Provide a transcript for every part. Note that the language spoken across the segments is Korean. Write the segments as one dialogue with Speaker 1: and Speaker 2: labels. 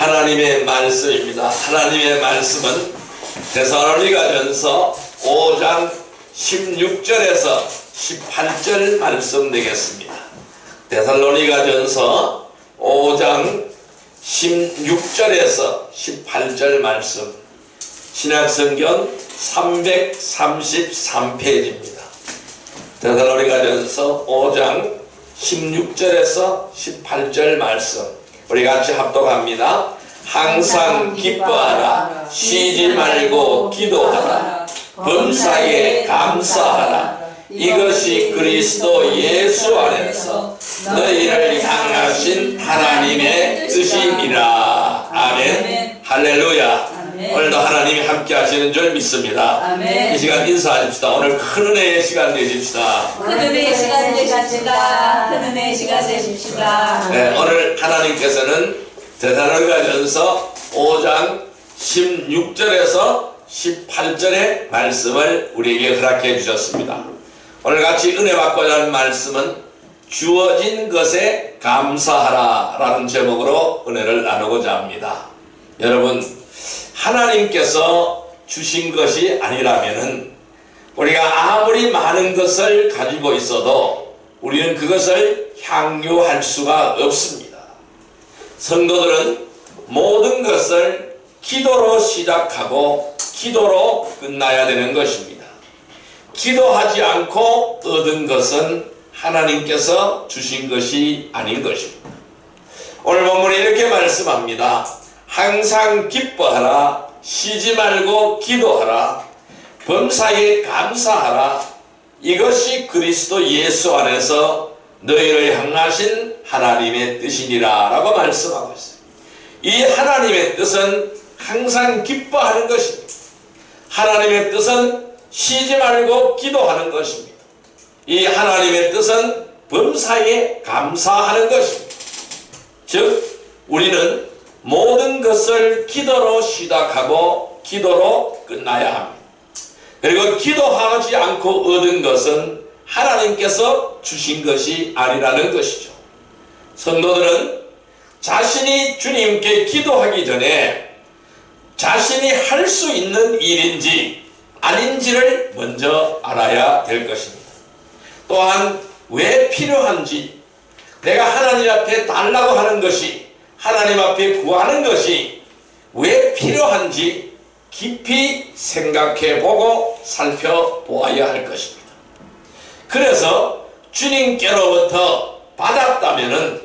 Speaker 1: 하나님의 말씀입니다. 하나님의 말씀은 데살로니가전서 5장 16절에서 18절 말씀 되겠습니다. 데살로니가전서 5장 16절에서 18절 말씀, 신약성경 333페이지입니다. 데살로니가전서 5장 16절에서 18절 말씀, 우리 같이 합독합니다. 항상 기뻐하라, 쉬지 말고 기도하라, 범사에 감사하라. 이것이 그리스도 예수 안에서 너희를 향하신 하나님의 뜻이니라. 아멘. 할렐루야. 오늘도 하나님이 함께 하시는 줄 믿습니다.
Speaker 2: 아멘.
Speaker 1: 이 시간 인사하십시다. 오늘 큰 은혜의 시간 되십시다.
Speaker 2: 큰 은혜의 시간 되십시다. 큰 은혜의 시간 되십시다.
Speaker 1: 네, 오늘 하나님께서는 데살로니가전서 5장 16절에서 18절의 말씀을 우리에게 허락해 주셨습니다. 오늘 같이 은혜 받고자 하는 말씀은 주어진 것에 감사하라 라는 제목으로 은혜를 나누고자 합니다. 여러분, 하나님께서 주신 것이 아니라면은 우리가 아무리 많은 것을 가지고 있어도 우리는 그것을 향유할 수가 없습니다. 성도들은 모든 것을 기도로 시작하고 기도로 끝나야 되는 것입니다. 기도하지 않고 얻은 것은 하나님께서 주신 것이 아닌 것입니다. 오늘 본문에 이렇게 말씀합니다. 항상 기뻐하라, 쉬지 말고 기도하라, 범사에 감사하라. 이것이 그리스도 예수 안에서 너희를 향하신 하나님의 뜻이니라 라고 말씀하고 있어요. 이 하나님의 뜻은 항상 기뻐하는 것입니다. 하나님의 뜻은 쉬지 말고 기도하는 것입니다. 이 하나님의 뜻은 범사에 감사하는 것입니다. 즉 우리는 모든 것을 기도로 시작하고 기도로 끝나야 합니다. 그리고 기도하지 않고 얻은 것은 하나님께서 주신 것이 아니라는 것이죠. 성도들은 자신이 주님께 기도하기 전에 자신이 할 수 있는 일인지 아닌지를 먼저 알아야 될 것입니다. 또한 왜 필요한지, 내가 하나님 앞에 달라고 하는 것이, 하나님 앞에 구하는 것이 왜 필요한지 깊이 생각해보고 살펴보아야 할 것입니다. 그래서 주님께로부터 받았다면은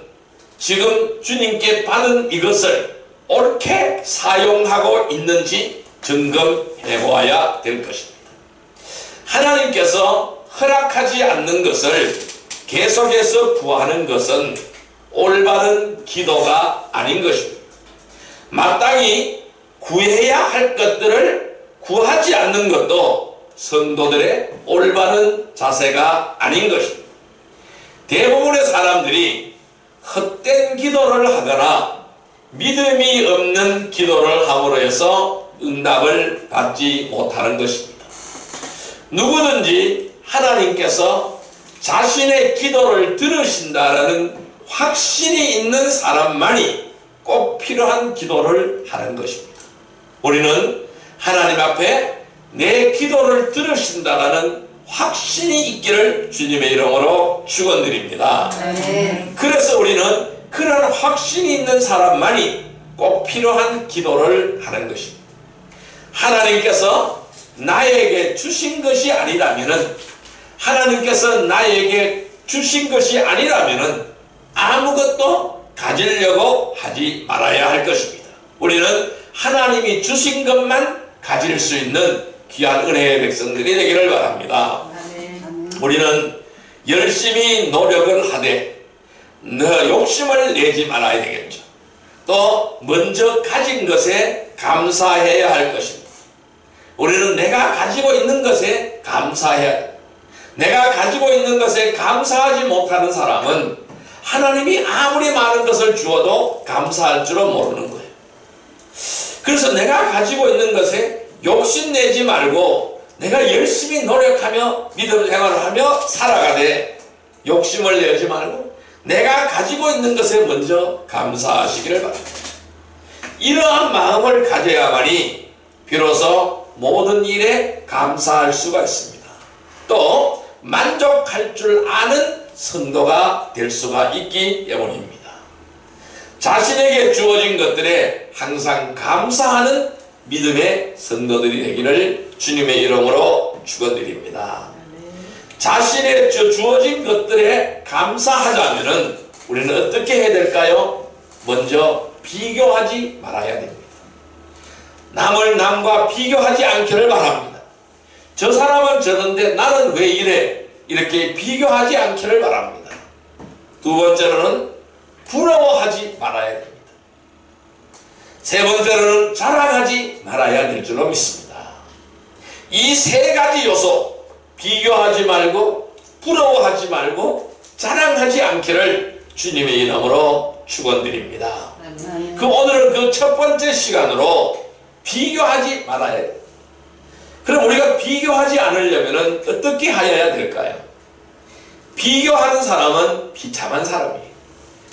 Speaker 1: 지금 주님께 받은 이것을 옳게 사용하고 있는지 점검해 보아야 될 것입니다. 하나님께서 허락하지 않는 것을 계속해서 구하는 것은 올바른 기도가 아닌 것입니다. 마땅히 구해야 할 것들을 구하지 않는 것도 성도들의 올바른 자세가 아닌 것입니다. 대부분의 사람들이 헛된 기도를 하거나 믿음이 없는 기도를 함으로 해서 응답을 받지 못하는 것입니다. 누구든지 하나님께서 자신의 기도를 들으신다라는 확신이 있는 사람만이 꼭 필요한 기도를 하는 것입니다. 우리는 하나님 앞에 내 기도를 들으신다라는 확신이 있기를 주님의 이름으로 축원드립니다. 그래서 우리는 그런 확신이 있는 사람만이 꼭 필요한 기도를 하는 것입니다. 하나님께서 나에게 주신 것이 아니라면은, 하나님께서 나에게 주신 것이 아니라면은 아무것도 가지려고 하지 말아야 할 것입니다. 우리는 하나님이 주신 것만 가질 수 있는 귀한 은혜의 백성들이 되기를 바랍니다. 우리는 열심히 노력을 하되 욕심을 내지 말아야 되겠죠. 또 먼저 가진 것에 감사해야 할 것입니다. 우리는 내가 가지고 있는 것에 감사해야 합니다. 내가 가지고 있는 것에 감사하지 못하는 사람은 하나님이 아무리 많은 것을 주어도 감사할 줄은 모르는 거예요. 그래서 내가 가지고 있는 것에 욕심내지 말고 내가 열심히 노력하며 믿음 생활을 하며 살아가되 욕심을 내지 말고 내가 가지고 있는 것에 먼저 감사하시기를 바랍니다. 이러한 마음을 가져야만이 비로소 모든 일에 감사할 수가 있습니다. 또 만족할 줄 아는 성도가 될 수가 있기 때문입니다. 자신에게 주어진 것들에 항상 감사하는 믿음의 성도들이 되기를 주님의 이름으로 축원드립니다. 자신의 주어진 것들에 감사하자면은 우리는 어떻게 해야 될까요? 먼저 비교하지 말아야 됩니다. 남을 남과 비교하지 않기를 바랍니다. 저 사람은 저런데 나는 왜 이래? 이렇게 비교하지 않기를 바랍니다. 두 번째로는 부러워하지 말아야 됩니다. 세 번째로는 자랑하지 말아야 될 줄로 믿습니다. 이 세 가지 요소, 비교하지 말고 부러워하지 말고 자랑하지 않기를 주님의 이름으로 축원드립니다. 오늘은 그 첫 번째 시간으로 비교하지 말아야 돼요. 그럼 우리가 비교하지 않으려면 어떻게 하여야 될까요? 비교하는 사람은 비참한 사람이에요.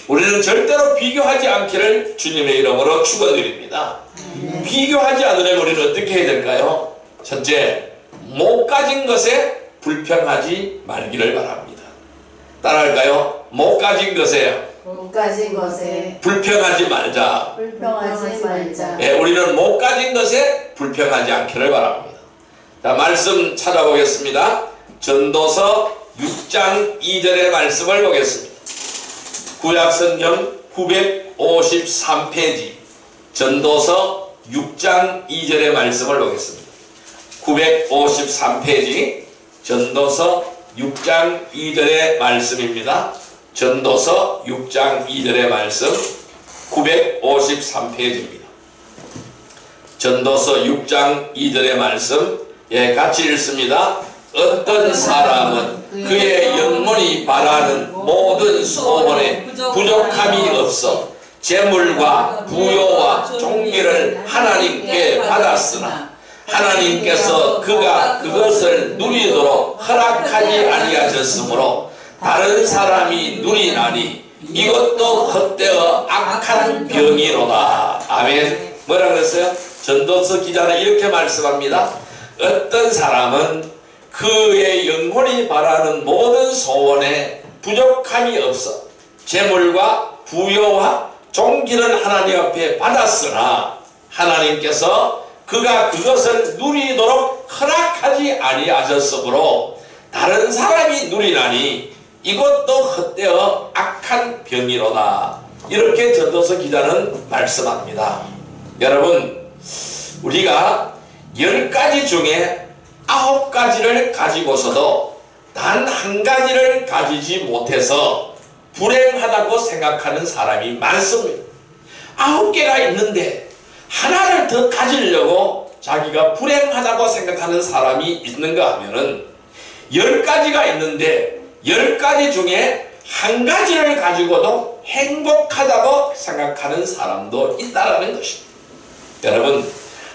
Speaker 1: 우리는 절대로 비교하지 않기를 주님의 이름으로 축원드립니다. 비교하지 않으려면 우리는 어떻게 해야 될까요? 첫째, 못 가진 것에 불평하지 말기를 바랍니다. 따라할까요? 못 가진 것에 불평하지 말자. 예, 우리는 못 가진 것에 불평하지 않기를 바랍니다. 자, 말씀 찾아보겠습니다. 전도서 6장 2절의 말씀을 보겠습니다. 구약성경 953페이지 전도서 6장 2절의 말씀을 보겠습니다. 953페이지 전도서 6장 2절의 말씀입니다. 전도서 6장 2절의 말씀 953페이지입니다. 전도서 6장 2절의 말씀, 예, 같이 읽습니다. 어떤 사람은 그의 영혼이 바라는 모든 소원에 부족함이 없어 재물과 부요와 종기를 하나님께 받았으나 하나님께서 그가 그것을 누리도록 허락하지 아니하셨으므로 다른 사람이 누리나니 이것도 헛되어 악한 병이로다. 아멘. 뭐라 그랬어요? 전도서 기자는 이렇게 말씀합니다. 어떤 사람은 그의 영혼이 바라는 모든 소원에 부족함이 없어 재물과 부요와 종기를 하나님 앞에 받았으나 하나님께서 그가 그것을 누리도록 허락하지 아니하셨으므로 다른 사람이 누리나니 이것도 헛되어 악한 병이로다. 이렇게 전도서 기자는 말씀합니다. 여러분, 우리가 10가지 중에 9가지를 가지고서도 단 한 가지를 가지지 못해서 불행하다고 생각하는 사람이 많습니다. 9개가 있는데 하나를 더 가지려고 자기가 불행하다고 생각하는 사람이 있는가 하면은 10가지가 있는데 10가지 중에 한 가지를 가지고도 행복하다고 생각하는 사람도 있다라는 것입니다. 여러분,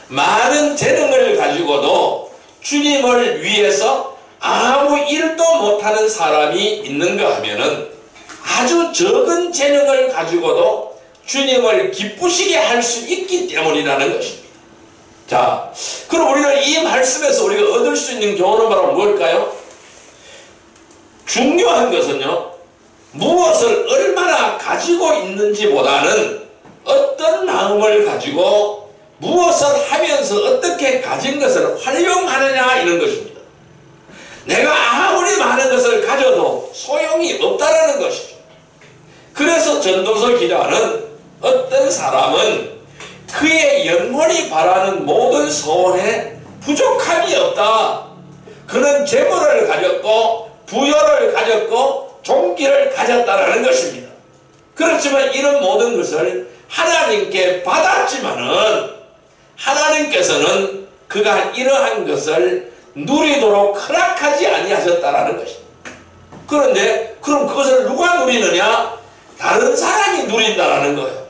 Speaker 1: 많은 재능을 가지고도 주님을 위해서 아무 일도 못하는 사람이 있는가 하면은 아주 적은 재능을 가지고도 주님을 기쁘시게 할 수 있기 때문이라는 것입니다. 자, 그럼 우리는 이 말씀에서 우리가 얻을 수 있는 교훈은 바로 뭘까요? 중요한 것은요, 무엇을 얼마나 가지고 있는지보다는 어떤 마음을 가지고 무엇을 하면서 어떻게 가진 것을 활용하느냐 이런 것입니다. 내가 아무리 많은 것을 가져도 소용이 없다라는 것이죠. 그래서 전도서 기자는 어떤 사람은 그의 영혼이 바라는 모든 소원에 부족함이 없다. 그는 재물을 가졌고 부여를 가졌고 종기를 가졌다라는 것입니다. 그렇지만 이런 모든 것을 하나님께 받았지만은 하나님께서는 그가 이러한 것을 누리도록 허락하지 아니하셨다라는 것입니다. 그런데 그럼 그것을 누가 누리느냐? 다른 사람이 누린다라는 거예요.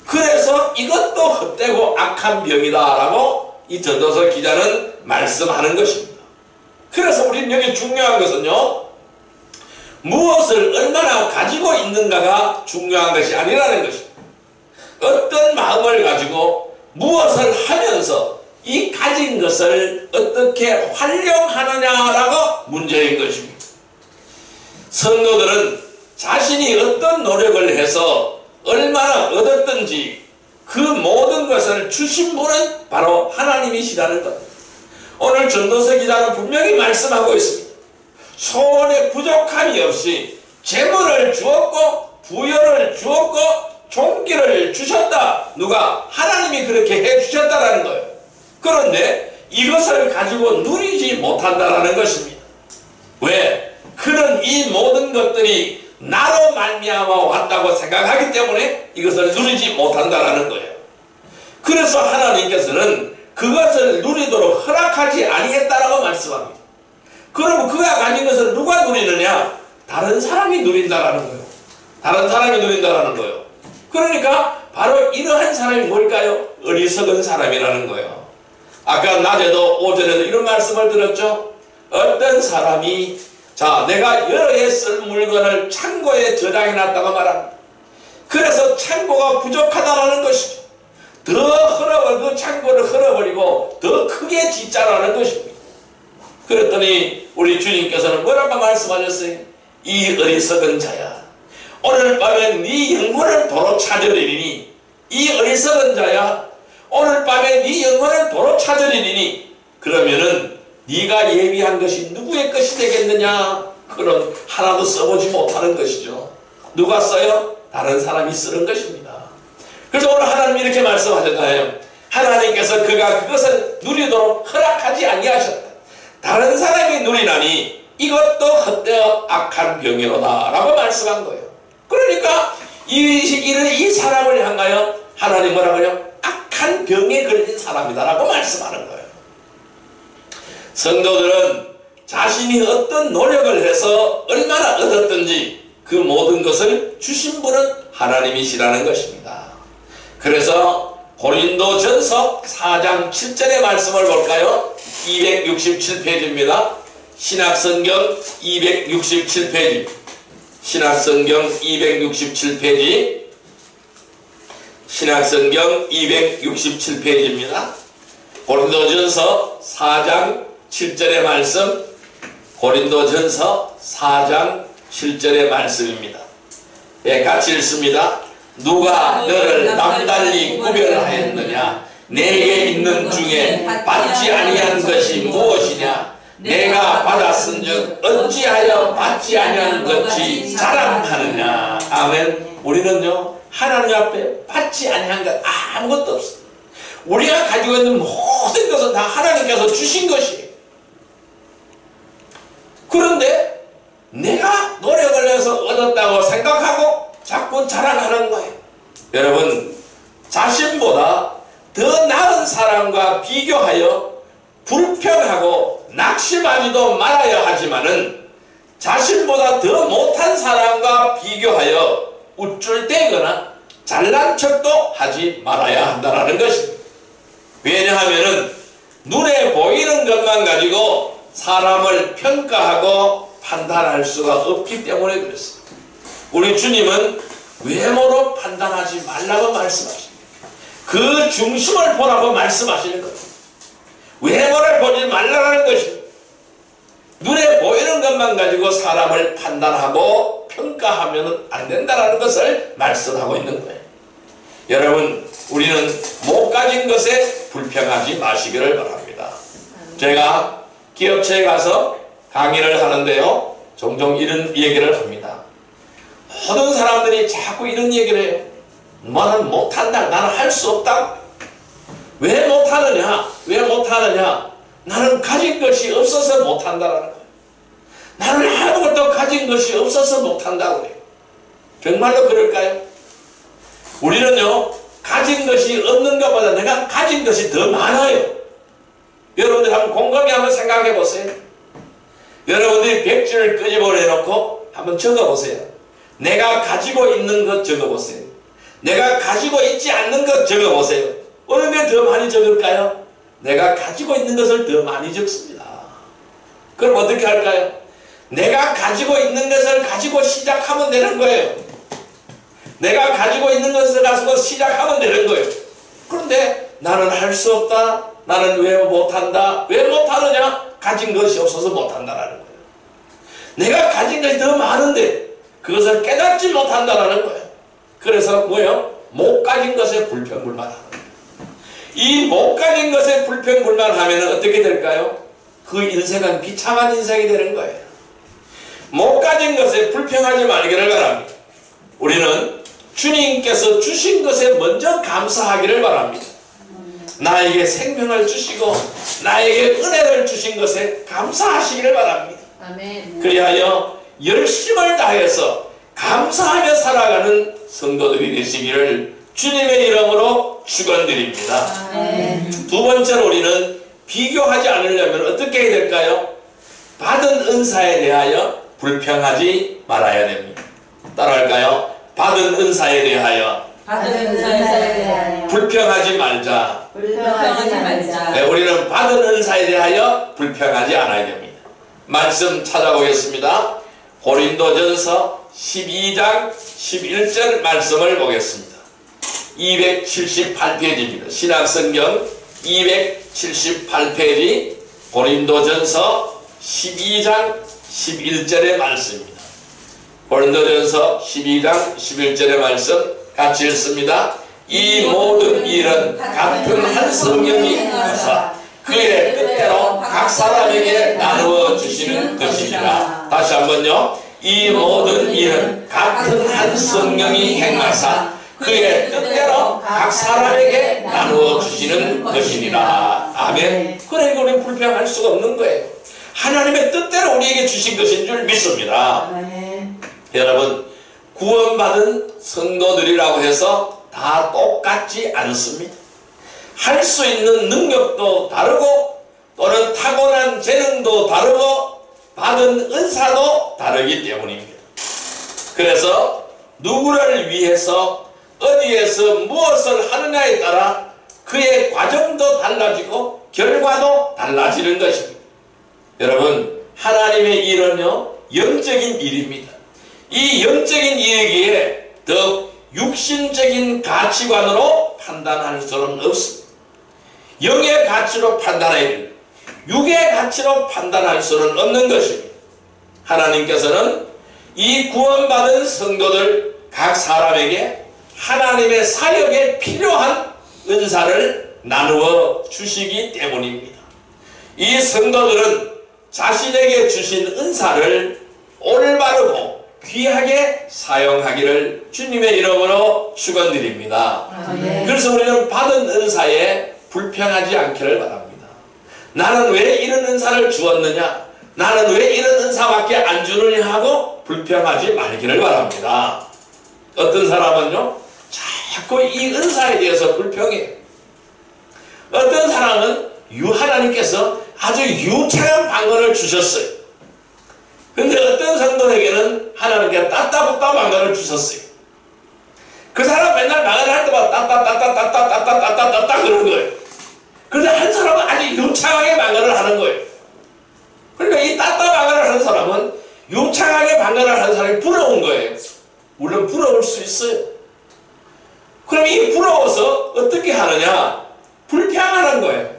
Speaker 1: 그래서 이것도 헛되고 악한 병이다라고 이 전도서 기자는 말씀하는 것입니다. 그래서 우리는 여기 중요한 것은요, 무엇을 얼마나 가지고 있는가가 중요한 것이 아니라는 것입니다. 어떤 마음을 가지고 무엇을 하면서 이 가진 것을 어떻게 활용하느냐라고 문제인 것입니다. 성도들은 자신이 어떤 노력을 해서 얼마나 얻었든지 그 모든 것을 주신 분은 바로 하나님이시라는 것. 오늘 전도서 기자는 분명히 말씀하고 있습니다. 소원에 부족함이 없이 재물을 주었고 부여를 주었고 종기를 주셨다. 누가? 하나님이 그렇게 해주셨다라는 거예요. 그런데 이것을 가지고 누리지 못한다라는 것입니다. 왜? 그는 이 모든 것들이 나로 말미암아 왔다고 생각하기 때문에 이것을 누리지 못한다라는 거예요. 그래서 하나님께서는 그것을 누리도록 허락하지 아니겠다라고 말씀합니다. 그러면 그가 가진 것을 누가 누리느냐? 다른 사람이 누린다라는 거예요. 다른 사람이 누린다라는 거예요. 그러니까 바로 이러한 사람이 뭘까요? 어리석은 사람이라는 거예요. 아까 낮에도 오전에도 이런 말씀을 들었죠. 어떤 사람이 자, 내가 여러 해 쓸 물건을 창고에 저장해놨다고 말합니다. 그래서 창고가 부족하다는 것이죠. 그 창고를 헐어버리고 더 크게 짓자라는 것입니다. 그랬더니 우리 주님께서는 뭐라고 말씀하셨어요? 이 어리석은 자야, 오늘 밤에 네 영혼을 도로 찾으리니, 이 어리석은 자야, 오늘 밤에 네 영혼을 도로 찾으리니, 그러면은 네가 예비한 것이 누구의 것이 되겠느냐? 그런 하나도 써보지 못하는 것이죠. 누가 써요? 다른 사람이 쓰는 것입니다. 그래서 오늘 하나님이 이렇게 말씀하셨잖아요. 하나님께서 그가 그것을 누리도록 허락하지 아니하셨다. 다른 사람이 누리나니 이것도 헛되어 악한 병이로다 라고 말씀한 거예요. 그러니까 이 사람을 향하여 하나님 뭐라고요? 악한 병에 걸린 사람이다 라고 말씀하는 거예요. 성도들은 자신이 어떤 노력을 해서 얼마나 얻었든지 그 모든 것을 주신 분은 하나님이시라는 것입니다. 그래서 고린도전서 4장 7절의 말씀을 볼까요? 267페이지입니다. 신약성경 267페이지. 신약성경 267페이지. 신약성경 267페이지입니다. 고린도전서 4장 7절의 말씀, 고린도전서 4장 7절의 말씀입니다. 예, 같이 읽습니다. 누가 너를 남달리 구별하였느냐? 내게 있는 중에 받지 아니한 것이 무엇이냐? 내가 받았은즉 어찌하여 받지 아니한 것이 자랑하느냐? 아멘. 우리는요 하나님 앞에 받지 아니한 것 아무것도 없습니다. 우리가 가지고 있는 모든 것은 다 하나님께서 주신 것이에요. 그런데 내가 노력을 해서 얻었다고 생각하고 자꾸 자랑하는 거예요. 여러분, 자신보다 더 나은 사람과 비교하여 불평하고 낙심하지도 말아야 하지만은 자신보다 더 못한 사람과 비교하여 우쭐대거나 잘난 척도 하지 말아야 한다는 것입니다. 왜냐하면은 눈에 보이는 것만 가지고 사람을 평가하고 판단할 수가 없기 때문에 그렇습니다. 우리 주님은 외모로 판단하지 말라고 말씀하십니다. 그 중심을 보라고 말씀하시는 거예요. 외모를 보지 말라는 것입니다. 눈에 보이는 것만 가지고 사람을 판단하고 평가하면 안 된다는 것을 말씀하고 있는 거예요. 여러분, 우리는 못 가진 것에 불평하지 마시기를 바랍니다. 제가 기업체에 가서 강의를 하는데요, 종종 이런 얘기를 합니다. 모든 사람들이 자꾸 이런 얘기를 해요. 너는 못한다. 나는 할 수 없다. 왜 못하느냐? 왜 못하느냐? 나는 가진 것이 없어서 못한다라는 거예요. 나는 아무것도 가진 것이 없어서 못한다고 그래요. 정말로 그럴까요? 우리는요, 가진 것이 없는 것보다 내가 가진 것이 더 많아요. 여러분들 한번 곰곰이 한번 생각해 보세요. 여러분들이 100줄을 끄집어내놓고 한번 적어보세요. 내가 가지고 있는 것 적어보세요. 내가 가지고 있지 않는 것 적어보세요. 어느 게 더 많이 적을까요? 내가 가지고 있는 것을 더 많이 적습니다. 그럼 어떻게 할까요? 내가 가지고 있는 것을 가지고 시작하면 되는 거예요. 내가 가지고 있는 것을 가지고 시작하면 되는 거예요. 그런데 나는 할 수 없다. 나는 왜 못한다. 왜 못하느냐? 가진 것이 없어서 못한다라는 거예요. 내가 가진 것이 더 많은데 그것을 깨닫지 못한다라는 거예요. 그래서 뭐예요? 못 가진 것에 불평불만하는 거예요. 이 못 가진 것에 불평불만하면 어떻게 될까요? 그 인생은 비참한 인생이 되는 거예요. 못 가진 것에 불평하지 말기를 바랍니다. 우리는 주님께서 주신 것에 먼저 감사하기를 바랍니다. 나에게 생명을 주시고 나에게 은혜를 주신 것에 감사하시기를 바랍니다.
Speaker 2: 아멘.
Speaker 1: 그리하여 열심을 다해서 감사하며 살아가는 성도들이 되시기를 주님의 이름으로 축원드립니다.
Speaker 2: 아멘.
Speaker 1: 두 번째로 우리는 비교하지 않으려면 어떻게 해야 될까요? 받은 은사에 대하여 불평하지 말아야 됩니다. 따라할까요? 받은 은사에 대하여
Speaker 2: 받은 은사에 대하여
Speaker 1: 불평하지 말자.
Speaker 2: 불평하지 말자.
Speaker 1: 네, 우리는 받은 은사에 대하여 불평하지 않아야 됩니다. 말씀 찾아보겠습니다. 고린도전서 12장 11절 말씀을 보겠습니다. 278페이지입니다. 신약성경 278페이지 고린도전서 12장 11절의 말씀입니다. 고린도전서 12장 11절의 말씀 같이 읽습니다. 이 모든 일은 같은 한 성령이 행하사 그의 뜻대로 각 사람에게 나누어 주시는 것이니라. 다시 한번요. 이 모든 일은 같은 한 성령이 행하사 그의 뜻대로 각 사람에게 나누어 주시는 것이니라. 아멘. 그러니까 우리는 불평할 수가 없는 거예요. 하나님의 뜻대로 우리에게 주신 것인 줄 믿습니다. 여러분, 구원받은 성도들이라고 해서 다 똑같지 않습니다. 할 수 있는 능력도 다르고 또는 타고난 재능도 다르고 받은 은사도 다르기 때문입니다. 그래서 누구를 위해서 어디에서 무엇을 하느냐에 따라 그의 과정도 달라지고 결과도 달라지는 것입니다. 여러분, 하나님의 일은요 영적인 일입니다. 이 영적인 일이기에 더 육신적인 가치관으로 판단할 수는 없습니다. 영의 가치로 판단해야 됩니다. 육의 가치로 판단할 수는 없는 것입니다. 하나님께서는 이 구원받은 성도들 각 사람에게 하나님의 사역에 필요한 은사를 나누어 주시기 때문입니다. 이 성도들은 자신에게 주신 은사를 올바르고 귀하게 사용하기를 주님의 이름으로 축원드립니다. 그래서 우리는 받은 은사에 불평하지 않기를 바랍니다. 나는 왜 이런 은사를 주었느냐? 나는 왜 이런 은사밖에 안 주느냐 하고 불평하지 말기를 바랍니다. 어떤 사람은요 자꾸 이 은사에 대해서 불평해요. 어떤 사람은 하나님께서 아주 유창한 방언을 주셨어요. 근데 어떤 성도에게는 하나님께서 따따붙다 방언을 주셨어요. 그 사람 맨날 방언을 할 때마다 따따따따따따따따따따 그러는 거예요. 그런데 한 사람은 아주 유창하게 방언을 하는 거예요. 그러니까 이 따따 방언을 하는 사람은 유창하게 방언을 하는 사람이 부러운 거예요. 물론 부러울 수 있어요. 그럼 이 부러워서 어떻게 하느냐? 불평하는 거예요.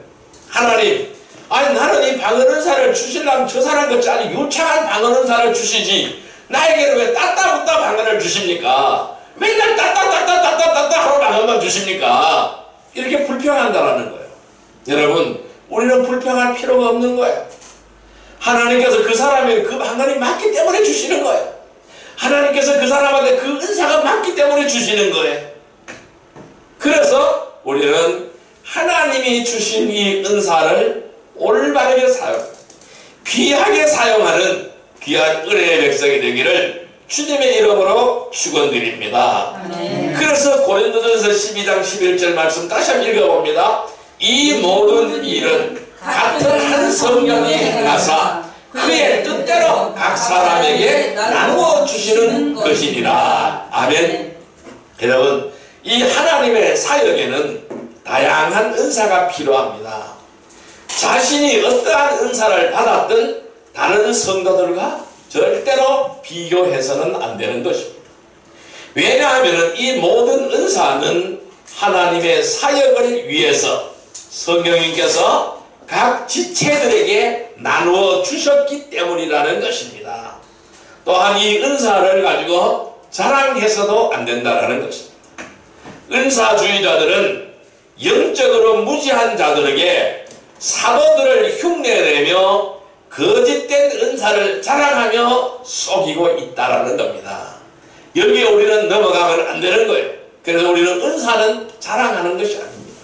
Speaker 1: 하나님, 아니 나는 이 방언 은사를 주시려면 저 사람 같지 않은 유창한 방언 은사를 주시지 나에게는 왜 따따붙다 방언을 주십니까? 맨날 따따따따따따따 하고 방언만 주십니까? 이렇게 불평한다라는 거예요. 여러분, 우리는 불평할 필요가 없는 거예요. 하나님께서 그 사람에게 그 방언이 맞기 때문에 주시는 거예요. 하나님께서 그 사람한테 그 은사가 맞기 때문에 주시는 거예요. 그래서 우리는 하나님이 주신 이 은사를 올바르게 귀하게 사용하는 귀한 은혜의 백성이 되기를 주님의 이름으로 축원드립니다. 그래서 고린도전서 12장 11절 말씀 다시 한번 읽어봅니다. 이 모든 일은 같은 한 성령이 행하사 그의 뜻대로 각 사람에게 나누어 주시는 것이니라. 아멘. 여러분, 이 하나님의 사역에는 다양한 은사가 필요합니다. 자신이 어떠한 은사를 받았든 다른 성도들과 절대로 비교해서는 안 되는 것입니다. 왜냐하면 이 모든 은사는 하나님의 사역을 위해서 성령님께서 각 지체들에게 나누어 주셨기 때문이라는 것입니다. 또한 이 은사를 가지고 자랑해서도 안 된다는 것입니다. 은사주의자들은 영적으로 무지한 자들에게 사도들을 흉내내며 거짓된 은사를 자랑하며 속이고 있다라는 겁니다. 여기에 우리는 넘어가면 안 되는 거예요. 그래서 우리는 은사는 자랑하는 것이 아닙니다.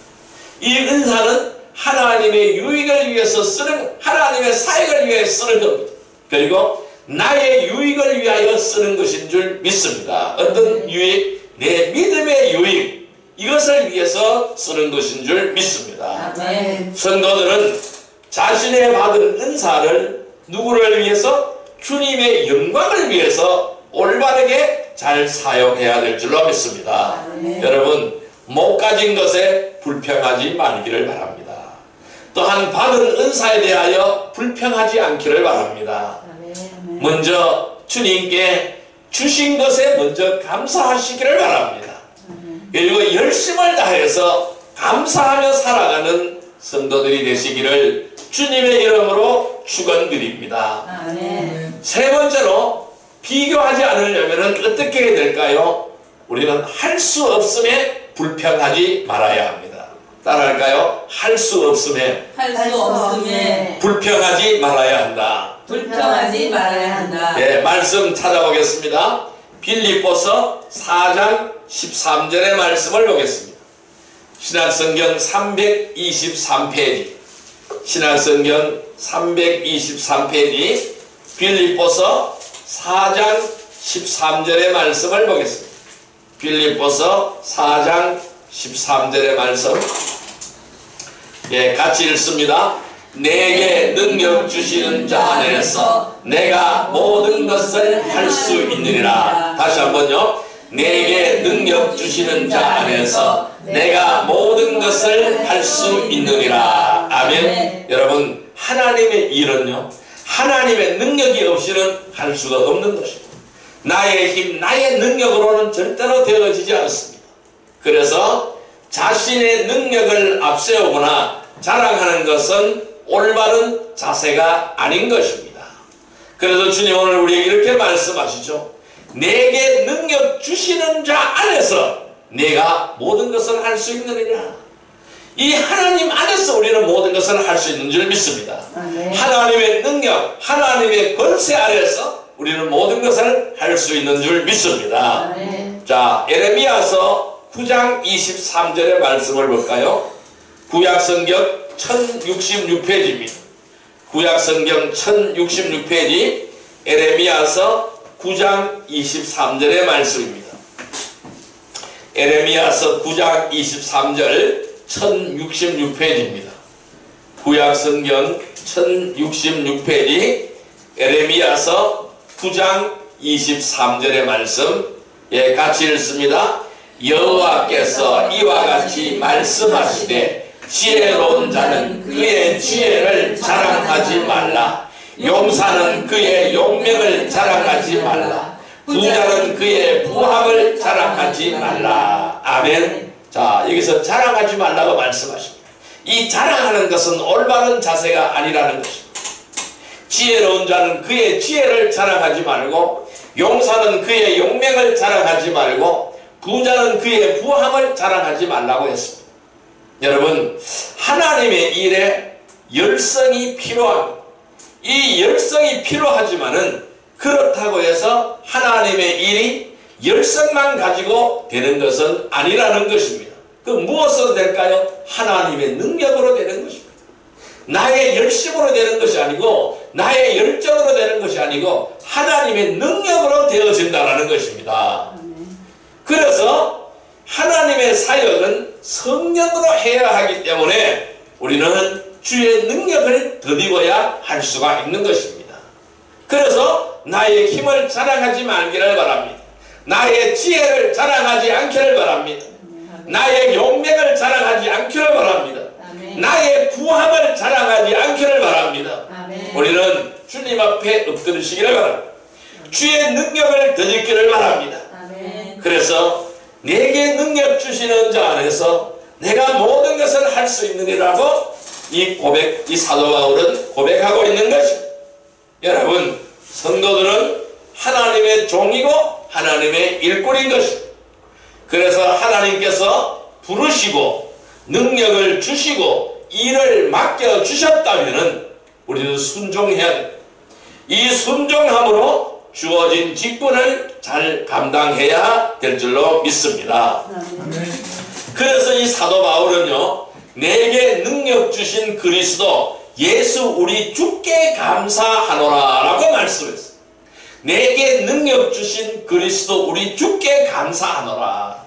Speaker 1: 이 은사는 하나님의 유익을 위해서 쓰는, 하나님의 사역을 위해 쓰는 겁니다. 그리고 나의 유익을 위하여 쓰는 것인 줄 믿습니다. 어떤 유익? 내 믿음의 유익, 이것을 위해서 쓰는 것인 줄 믿습니다.
Speaker 2: 아멘.
Speaker 1: 성도들은 자신의 받은 은사를 누구를 위해서? 주님의 영광을 위해서 올바르게 잘 사용해야 될 줄로 믿습니다.
Speaker 2: 아멘.
Speaker 1: 여러분, 못 가진 것에 불평하지 말기를 바랍니다. 또한 받은 은사에 대하여 불평하지 않기를 바랍니다.
Speaker 2: 아멘.
Speaker 1: 먼저 주님께 주신 것에 먼저 감사하시기를 바랍니다. 그리고 열심을 다해서 감사하며 살아가는 성도들이 되시기를 주님의 이름으로 축원드립니다.
Speaker 2: 아멘.
Speaker 1: 세 번째로 비교하지 않으려면 어떻게 해야 될까요? 우리는 할 수 없음에 불평하지 말아야 합니다. 따라할까요? 할 수 없음에
Speaker 2: 할 수 없음에
Speaker 1: 불평하지 말아야 한다.
Speaker 2: 불평하지 말아야 한다.
Speaker 1: 예, 말씀 찾아보겠습니다. 빌립보서 4장 13절의 말씀을 보겠습니다. 신약성경 323페이지, 신약성경 323페이지 빌립보서 4장 13절의 말씀을 보겠습니다. 빌립보서 4장 13절의 말씀, 예, 같이 읽습니다. 내게 능력 주시는 자 안에서 내가 모든 것을 할 수 있느니라. 다시 한번요. 내게 능력 주시는 자 안에서 내가 모든 것을 할 수 있느니라. 아멘. 여러분, 하나님의 일은요, 하나님의 능력이 없이는 할 수가 없는 것입니다. 나의 힘, 나의 능력으로는 절대로 되어지지 않습니다. 그래서 자신의 능력을 앞세우거나 자랑하는 것은 올바른 자세가 아닌 것입니다. 그래서 주님 오늘 우리에게 이렇게 말씀하시죠. 내게 능력 주시는 자 안에서 내가 모든 것을 할 수 있느니라. 이 하나님 안에서 우리는 모든 것을 할 수 있는 줄 믿습니다.
Speaker 2: 아멘.
Speaker 1: 하나님의 능력, 하나님의 권세 아래서 우리는 모든 것을 할 수 있는 줄 믿습니다.
Speaker 2: 아멘.
Speaker 1: 자, 에레미야서 9장 23절의 말씀을 볼까요? 구약성경 1066페이지입니다. 구약성경 1066페이지 에레미야서 9장 23절의 말씀입니다. 에레미야서 9장 23절 1066페이지입니다. 구약성경 1066페이지 에레미야서 9장 23절의 말씀, 예, 같이 읽습니다. 여호와께서 이와 같이 말씀하시되 지혜로운 자는 그의 지혜를 자랑하지 말라. 용사는 그의 용명을 자랑하지 말라. 부자는 그의 부함을 자랑하지 말라. 아멘. 자, 여기서 자랑하지 말라고 말씀하십니다. 이 자랑하는 것은 올바른 자세가 아니라는 것입니다. 지혜로운 자는 그의 지혜를 자랑하지 말고, 용사는 그의 용명을 자랑하지 말고, 부자는 그의 부함을 자랑하지 말라고 했습니다. 여러분, 하나님의 일에 열성이 필요합니다. 이 열성이 필요하지만은 그렇다고 해서 하나님의 일이 열성만 가지고 되는 것은 아니라는 것입니다. 그 무엇으로 될까요? 하나님의 능력으로 되는 것입니다. 나의 열심으로 되는 것이 아니고, 나의 열정으로 되는 것이 아니고, 하나님의 능력으로 되어진다는 것입니다. 그래서 하나님의 사역은 성령으로 해야 하기 때문에 우리는 주의 능력을 드리고야 할 수가 있는 것입니다. 그래서 나의 힘을 자랑하지 말기를 바랍니다. 나의 지혜를 자랑하지 않기를 바랍니다. 나의 용맹을 자랑하지 않기를 바랍니다.
Speaker 2: 아멘.
Speaker 1: 나의 구함을 자랑하지 않기를 바랍니다.
Speaker 2: 아멘.
Speaker 1: 우리는 주님 앞에 엎드리시기를 바랍니다. 주의 능력을 드리기를 바랍니다.
Speaker 2: 아멘.
Speaker 1: 그래서 내게 능력 주시는 자 안에서 내가 모든 것을 할 수 있느니라고 이 사도 바울은 고백하고 있는 것입니다. 여러분, 성도들은 하나님의 종이고 하나님의 일꾼인 것입니다. 그래서 하나님께서 부르시고 능력을 주시고 일을 맡겨주셨다면 우리는 순종해야 됩니다. 이 순종함으로 주어진 직분을 잘 감당해야 될 줄로 믿습니다. 그래서 이 사도 바울은요, 내게 능력 주신 그리스도 예수 우리 주께 감사하노라 라고 말씀했어요. 내게 능력 주신 그리스도 우리 주께 감사하노라.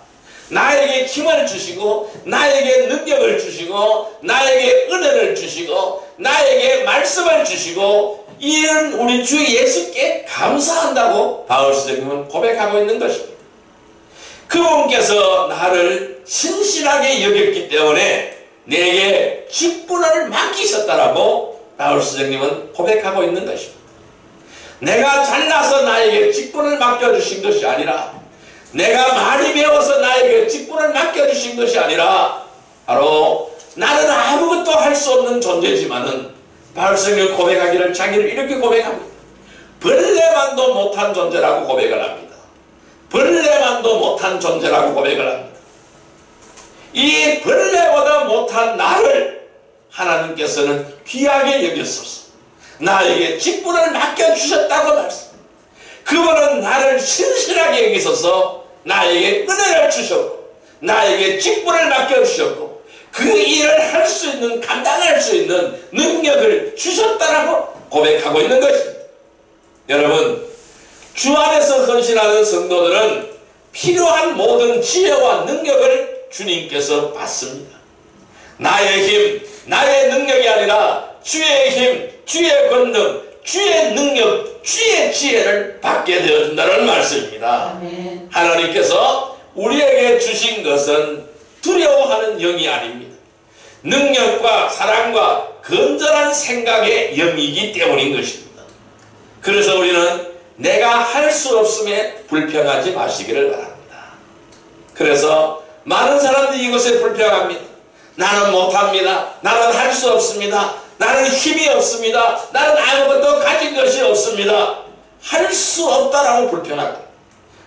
Speaker 1: 나에게 힘을 주시고 나에게 능력을 주시고 나에게 은혜를 주시고 나에게 말씀을 주시고 이런 우리 주 예수께 감사한다고 바울 선생님은 고백하고 있는 것입니다. 그분께서 나를 신실하게 여겼기 때문에 내게 직분을 맡기셨다라고 바울 선생님은 고백하고 있는 것입니다. 내가 잘나서 나에게 직분을 맡겨주신 것이 아니라 내가 많이 배워서 나에게 직분을 맡겨주신 것이 아니라 바로 나는 아무것도 할 수 없는 존재지만은 바울 선생님은 고백하기를 자기를 이렇게 고백합니다. 벌레만도 못한 존재라고 고백을 합니다. 벌레만도 못한 존재라고 고백을 합니다. 이 벌레보다 못한 나를 하나님께서는 귀하게 여겼소서. 나에게 직분을 맡겨주셨다고 말씀합니다. 그분은 나를 신실하게 여기셔서 나에게 은혜를 주셨고 나에게 직분을 맡겨주셨고 그 일을 할 수 있는, 감당할 수 있는 능력을 주셨다라고 고백하고 있는 것입니다. 여러분, 주 안에서 헌신하는 성도들은 필요한 모든 지혜와 능력을 주님께서 받습니다. 나의 힘, 나의 능력이 아니라 주의 힘, 주의 권능, 주의 능력, 주의 지혜를 받게 되어준다는 말씀입니다.
Speaker 2: 아멘.
Speaker 1: 하나님께서 우리에게 주신 것은 두려워하는 영이 아닙니다. 능력과 사랑과 건전한 생각의 영이기 때문인 것입니다. 그래서 우리는 내가 할 수 없음에 불평하지 마시기를 바랍니다. 그래서 많은 사람들이 이것에 불평합니다. 나는 못합니다. 나는 할 수 없습니다. 나는 힘이 없습니다. 나는 아무것도 가진 것이 없습니다. 할 수 없다라고 불평합니다.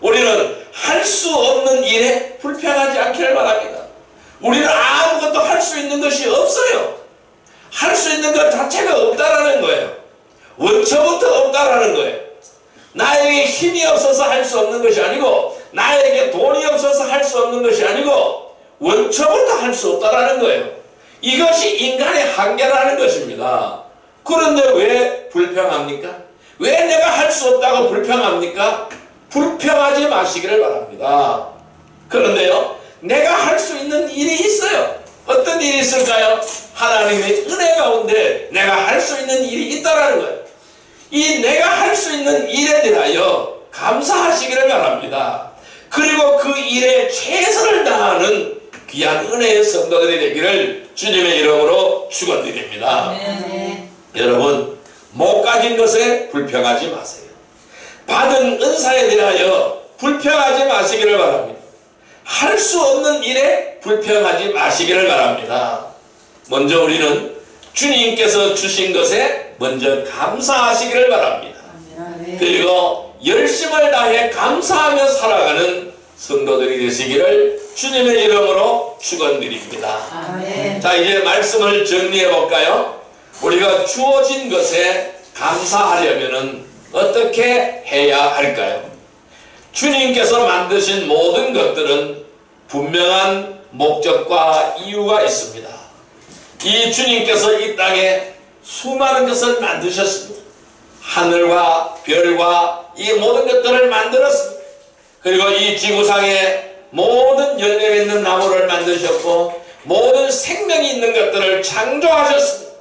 Speaker 1: 우리는 할 수 없는 일에 불평하지 않기를 바랍니다. 우리는 아무것도 할 수 있는 것이 없어요. 할 수 있는 것 자체가 없다라는 거예요. 원초부터 없다라는 거예요. 나에게 힘이 없어서 할 수 없는 것이 아니고 나에게 돈이 없어서 할 수 없는 것이 아니고 원초부터 할 수 없다라는 거예요. 이것이 인간의 한계라는 것입니다. 그런데 왜 불평합니까? 왜 내가 할 수 없다고 불평합니까? 불평하지 마시기를 바랍니다. 그런데요, 내가 할 수 있는 일이 있어요. 어떤 일이 있을까요? 하나님의 은혜 가운데 내가 할 수 있는 일이 있다라는 거예요. 이 내가 할 수 있는 일에 대하여 감사하시기를 바랍니다. 그리고 그 일에 최선을 다하는 귀한 은혜의 성도들이 되기를 주님의 이름으로 축원드립니다.
Speaker 2: 네.
Speaker 1: 여러분, 못 가진 것에 불평하지 마세요. 받은 은사에 대하여 불평하지 마시기를 바랍니다. 할 수 없는 일에 불평하지 마시기를 바랍니다. 먼저 우리는 주님께서 주신 것에 먼저 감사하시기를 바랍니다. 그리고 열심을 다해 감사하며 살아가는 성도들이 되시기를 주님의 이름으로 축원드립니다.
Speaker 2: 아멘.
Speaker 1: 자, 이제 말씀을 정리해 볼까요? 우리가 주어진 것에 감사하려면 어떻게 해야 할까요? 주님께서 만드신 모든 것들은 분명한 목적과 이유가 있습니다. 이 주님께서 이 땅에 수많은 것을 만드셨습니다. 하늘과 별과 이 모든 것들을 만들었습니다. 그리고 이 지구상에 모든 열려 있는 나무를 만드셨고 모든 생명이 있는 것들을 창조하셨습니다.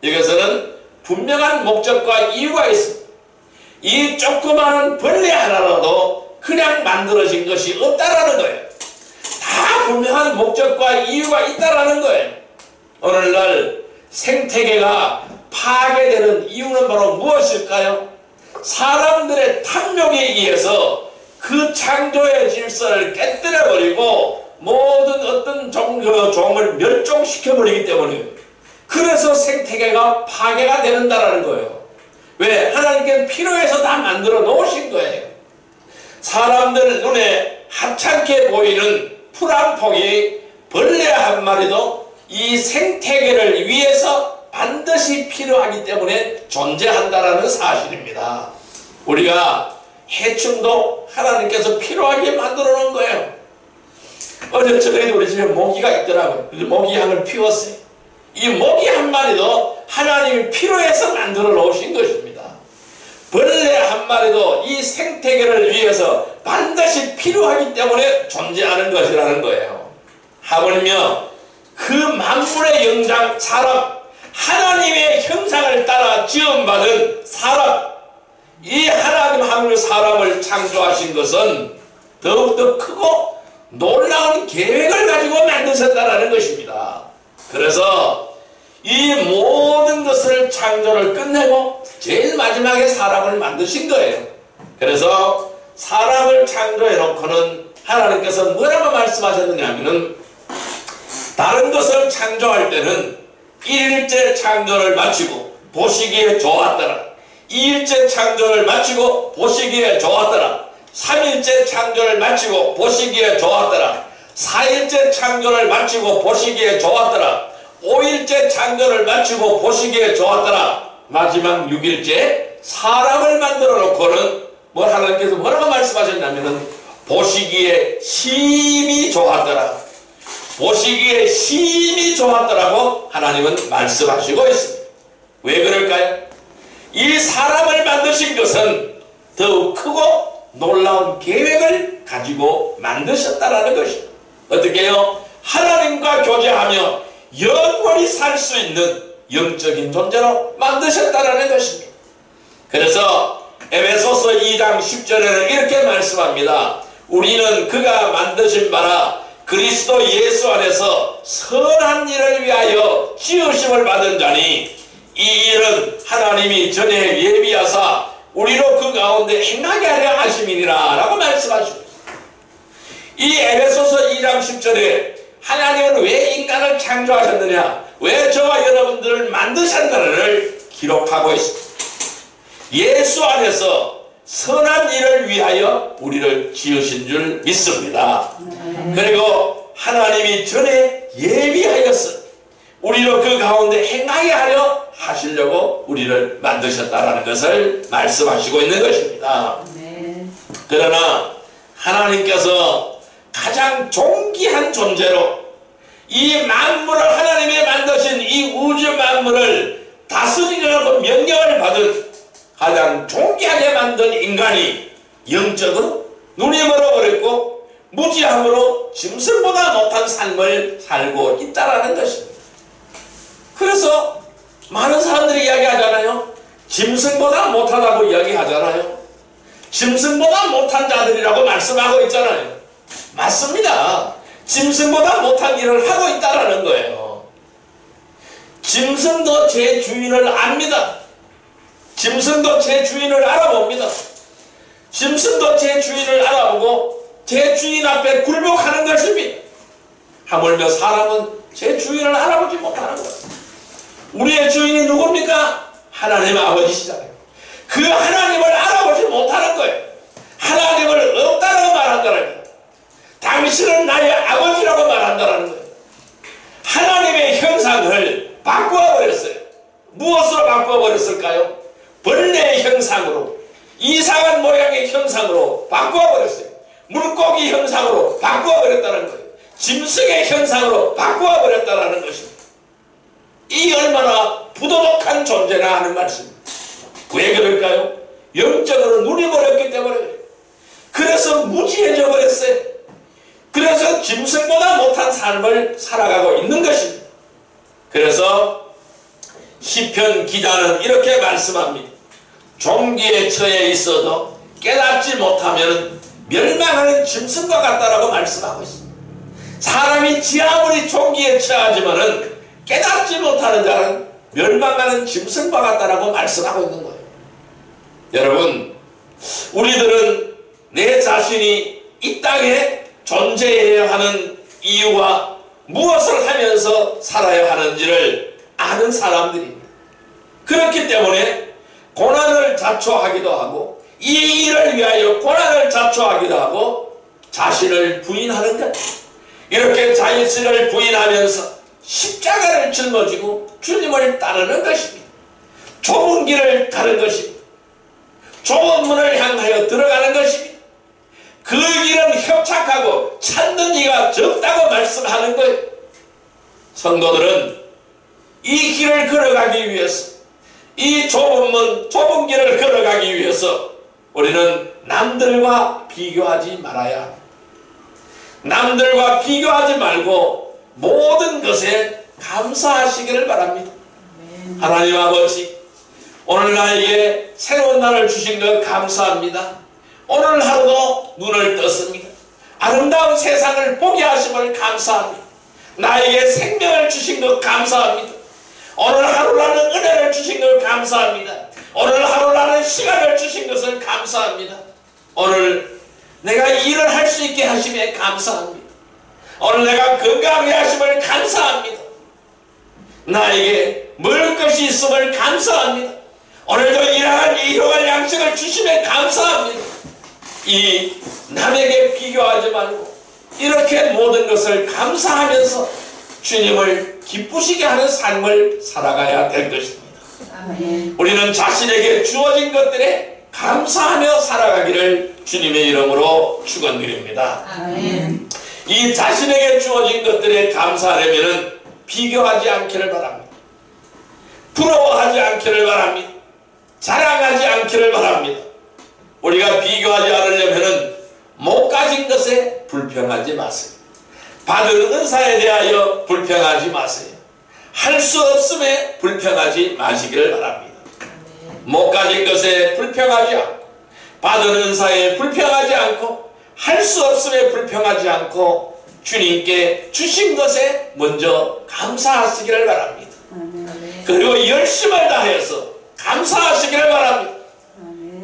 Speaker 1: 여기서는 분명한 목적과 이유가 있습니다. 이 조그마한 벌레 하나라도 그냥 만들어진 것이 없다라는 거예요. 다 분명한 목적과 이유가 있다라는 거예요. 오늘날 생태계가 파괴되는 이유는 바로 무엇일까요? 사람들의 탐욕에 의해서 그 창조의 질서를 깨뜨려버리고 모든 어떤 종을 멸종시켜버리기 때문에, 그래서 생태계가 파괴가 된다는 거예요. 왜? 하나님께는 필요해서 다 만들어 놓으신 거예요. 사람들 눈에 하찮게 보이는 풀 한 폭이 벌레 한 마리도 이 생태계를 위해서 반드시 필요하기 때문에 존재한다라는 사실입니다. 우리가 해충도 하나님께서 필요하게 만들어 놓은 거예요. 어제 저녁에 우리 집에 모기가 있더라고요. 그래서 모기 향을 피웠어요. 이 모기 한 마리도 하나님이 필요해서 만들어 놓으신 것입니다. 벌레 한 마리도 이 생태계를 위해서 반드시 필요하기 때문에 존재하는 것이라는 거예요. 하물며 그 만물의 영장 사람, 하나님의 형상을 따라 지음받은 사람, 이 하나님 하늘 사람을 창조하신 것은 더욱더 크고 놀라운 계획을 가지고 만드셨다는 것입니다. 그래서 이 모든 것을 창조를 끝내고 제일 마지막에 사람을 만드신 거예요. 그래서 사람을 창조해 놓고는 하나님께서 뭐라고 말씀하셨느냐 하면은, 다른 것을 창조할 때는 1일째 창조를 마치고 보시기에 좋았더라, 2일째 창조를 마치고 보시기에 좋았더라, 3일째 창조를 마치고 보시기에 좋았더라, 4일째 창조를 마치고 보시기에 좋았더라, 5일째 창조를 마치고 보시기에 좋았더라, 마지막 6일째 사람을 만들어 놓고는 하나님께서 뭐라고 말씀하셨냐면은 보시기에 심히 좋았더라, 보시기에 심히 좋았더라고 하나님은 말씀하시고 있습니다. 왜 그럴까요? 이 사람을 만드신 것은 더욱 크고 놀라운 계획을 가지고 만드셨다라는 것입니다. 어떻게 해요? 하나님과 교제하며 영원히 살 수 있는 영적인 존재로 만드셨다라는 것입니다. 그래서 에베소서 2장 10절에는 이렇게 말씀합니다. 우리는 그가 만드신 바라 그리스도 예수 안에서 선한 일을 위하여 지으심을 받은 자니, 이 일은 하나님이 전에 예비하사 우리로 그 가운데 행하게 하려 하심이니라 라고 말씀하시고, 이 에베소서 2장 10절에 하나님은 왜 인간을 창조하셨느냐, 왜 저와 여러분들을 만드셨느냐를 기록하고 있습니다. 예수 안에서 선한 일을 위하여 우리를 지으신 줄 믿습니다. 그리고 하나님이 전에 예비하였어 우리로 그 가운데 행하게 하려 하시려고 우리를 만드셨다라는 것을 말씀하시고 있는 것입니다. 그러나 하나님께서 가장 존귀한 존재로 이 만물을, 하나님이 만드신 이 우주 만물을 다스리려고 명령을 받은 가장 존귀하게 만든 인간이 영적으로 눈이 멀어버렸고 무지함으로 짐승보다 못한 삶을 살고 있다라는 것입니다. 그래서 많은 사람들이 이야기하잖아요. 짐승보다 못하다고 이야기하잖아요. 짐승보다 못한 자들이라고 말씀하고 있잖아요. 맞습니다. 짐승보다 못한 일을 하고 있다라는 거예요. 짐승도 제 주인을 압니다. 짐승도 제 주인을 알아봅니다. 짐승도 제 주인을 알아보고 제 주인 앞에 굴복하는 것입니다. 하물며 사람은 제 주인을 알아보지 못하는 거예요. 우리의 주인이 누굽니까? 하나님 아버지시잖아요. 그 하나님을 알아보지 못하는 거예요. 하나님을 없다라고 말한다는 거예요. 당신은 나의 아버지라고 말한다는 거예요. 하나님의 형상을 바꾸어버렸어요. 무엇으로 바꾸어버렸을까요? 벌레의 형상으로, 이상한 모양의 형상으로 바꾸어버렸어요. 물고기 형상으로 바꾸어버렸다는 거예요. 짐승의 형상으로 바꾸어버렸다는 것입니다. 이 얼마나 부도덕한 존재나 하는 말씀입니다. 왜 그럴까요? 영적으로 눈이 멀었기 때문에 그래요. 그래서 무지해져 버렸어요. 그래서 짐승보다 못한 삶을 살아가고 있는 것입니다. 그래서 시편 기자는 이렇게 말씀합니다. 종기에 처해 있어도 깨닫지 못하면 멸망하는 짐승과 같다라고 말씀하고 있습니다. 사람이 아무리 종기에 처하지만은 깨닫지 못하는 자는 멸망하는 짐승과 같다라고 말씀하고 있는 거예요. 여러분, 우리들은 내 자신이 이 땅에 존재해야 하는 이유와 무엇을 하면서 살아야 하는지를 아는 사람들입니다. 그렇기 때문에 고난을 자초하기도 하고 이 일을 위하여 고난을 자초하기도 하고 자신을 부인하는 것, 이렇게 자신을 부인하면서 십자가를 짊어지고 주님을 따르는 것입니다. 좁은 길을 가는 것입니다. 좁은 문을 향하여 들어가는 것입니다. 그 길은 협착하고 찾는 이가 적다고 말씀하는 거예요. 성도들은 이 길을 걸어가기 위해서, 이 좁은 길을 걸어가기 위해서 우리는 남들과 비교하지 말아야 합니다. 남들과 비교하지 말고 모든 것에 감사하시기를 바랍니다. 하나님 아버지, 오늘 나에게 새로운 날을 주신 것 감사합니다. 오늘 하루도 눈을 떴습니다. 아름다운 세상을 보게 하심을 감사합니다. 나에게 생명을 주신 것 감사합니다. 오늘 하루라는 은혜를 주신 것 감사합니다. 오늘 하루라는 시간을 주신 것을 감사합니다. 오늘 내가 일을 할 수 있게 하심에 감사합니다. 오늘 내가 건강하게 하심을 감사합니다. 나에게 먹을 것이 있음을 감사합니다. 오늘도 일용할 양식을 주심에 감사합니다. 이 남에게 비교하지 말고 이렇게 모든 것을 감사하면서 주님을 기쁘시게 하는 삶을 살아가야 될 것입니다.
Speaker 2: 아멘.
Speaker 1: 우리는 자신에게 주어진 것들에 감사하며 살아가기를 주님의 이름으로 축원드립니다.
Speaker 2: 아멘.
Speaker 1: 이 자신에게 주어진 것들에 감사하려면 비교하지 않기를 바랍니다. 부러워하지 않기를 바랍니다. 자랑하지 않기를 바랍니다. 우리가 비교하지 않으려면 못 가진 것에 불평하지 마세요. 받은 은사에 대하여 불평하지 마세요. 할 수 없음에 불평하지 마시기를 바랍니다. 못 가진 것에 불평하지 않고, 받은 은사에 불평하지 않고, 할 수 없음에 불평하지 않고 주님께 주신 것에 먼저 감사하시기를 바랍니다. 그리고 열심을 다해서 감사하시기를 바랍니다.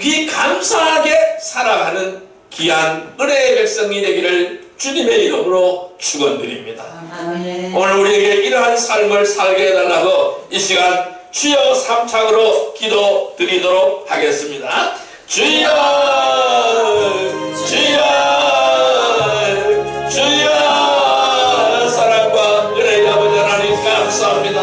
Speaker 1: 그 감사하게 살아가는 귀한 은혜의 백성이 되기를 주님의 이름으로 축원드립니다.
Speaker 2: 아멘.
Speaker 1: 오늘 우리에게 이러한 삶을 살게 해달라고 이 시간 주여 삼창으로 기도 드리도록 하겠습니다. 주여, 주여, 주여. 사랑과 은혜의 아버지 하나님 감사합니다.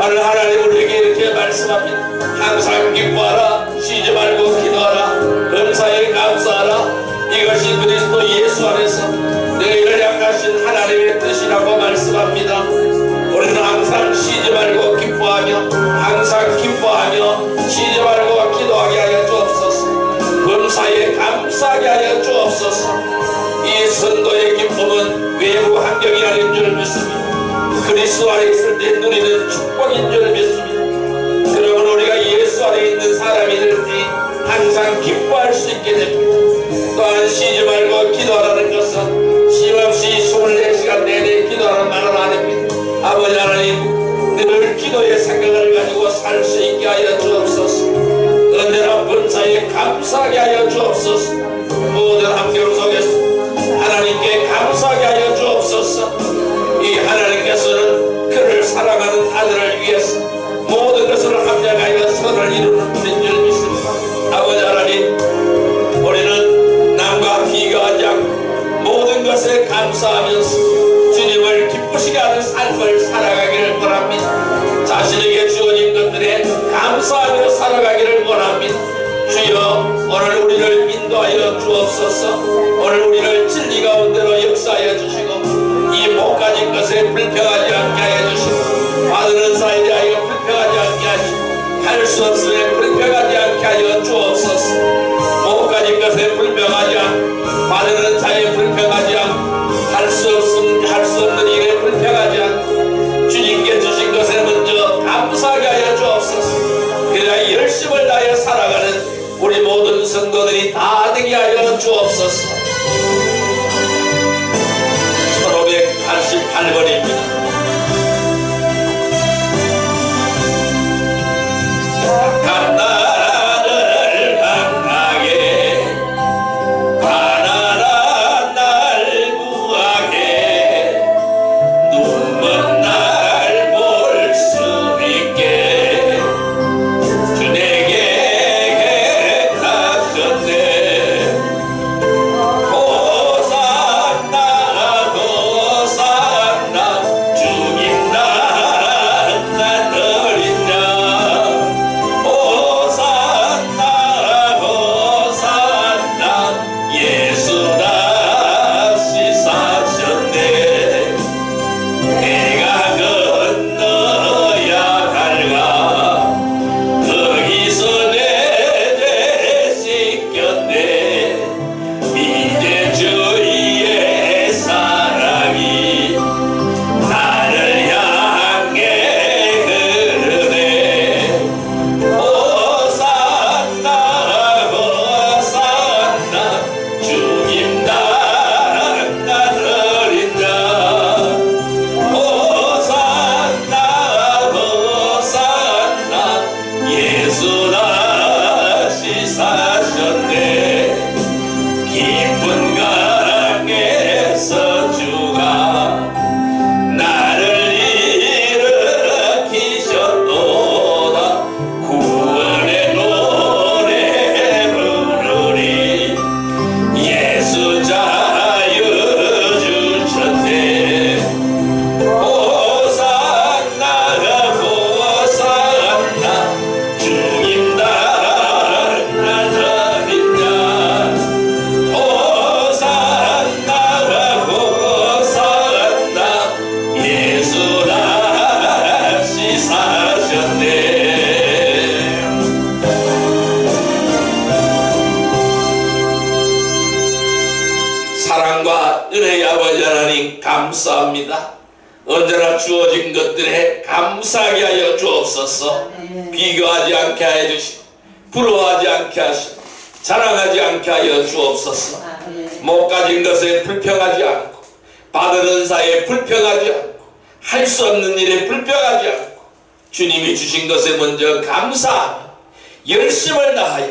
Speaker 1: 오늘 하나님 우리에게 이렇게 말씀합니다. 항상 기뻐하라, 쉬지 말고 기도하라, 범사에 감사하라. 이것이 그리스도 예수 안에서 너희를 향하신 하나님의 뜻이라고 말씀합니다. 우리는 항상 쉬지 말고 기뻐하며, 항상 기뻐하며 쉬지 말고 기도하게 하여 주옵소서. 범사에 감사하게 하여 주옵소서. 이 선도의 기쁨은 외부 환경이 아닌 줄 믿습니다. 그리스도 안에 있을 때 누리는 축복인 줄 믿습니다. 그러면 우리가 예수 안에 있는 사람이 될 때 항상 기뻐할 수 있게 됩니다. 또한 쉬지 말고 기도하라는 것은 쉼없이 24시간 내내 기도하는 말은 아닙니다. 아버지 하나님, 늘 기도의 생각을 가지고 살 수 있게 하여 주옵소서. 언제나 범사에 감사하게 하여 주옵소서. 모든 환경 속에서 하나님께 감사하게 하여 주옵소서. 이 하나님께서는 그를 사랑하는 아들을 위해서 모든 것을 합력하여 선을 이루는 분인 줄 믿습니다. 아버지 하나님, 우리는 남과 비교하지 않고 모든 것에 감사하면서 주님을 기쁘시게 하는 삶을 살아가기를 원합니다. 자신에게 주어진 것들에 감사하며 살아가기를 원합니다. 주여, 오늘 우리를 인도하여 주옵소서. 오늘 우리를 진리 가운데로 역사하여 주시고 이 못 가진 것에 불평하지 않게 하여 주시고 받은 은사에 대하여 불평하지 않게 하시고 할 수 없음에 감사합니다. 언제나 주어진 것들에 감사하게 하여 주옵소서. 비교하지 않게 하여 주시고 부러워하지 않게 하시고 자랑하지 않게 하여 주옵소서. 못 가진 것에 불평하지 않고 받은 은사에 불평하지 않고 할 수 없는 일에 불평하지 않고 주님이 주신 것에 먼저 감사하며 열심을 다하여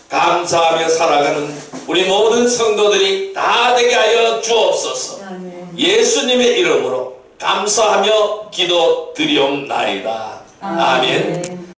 Speaker 1: 감사하며 살아가는 우리 모든 성도들이 다 되게 하여 주옵소서. 예수님의 이름으로 감사하며 기도 드리옵나이다. 아멘.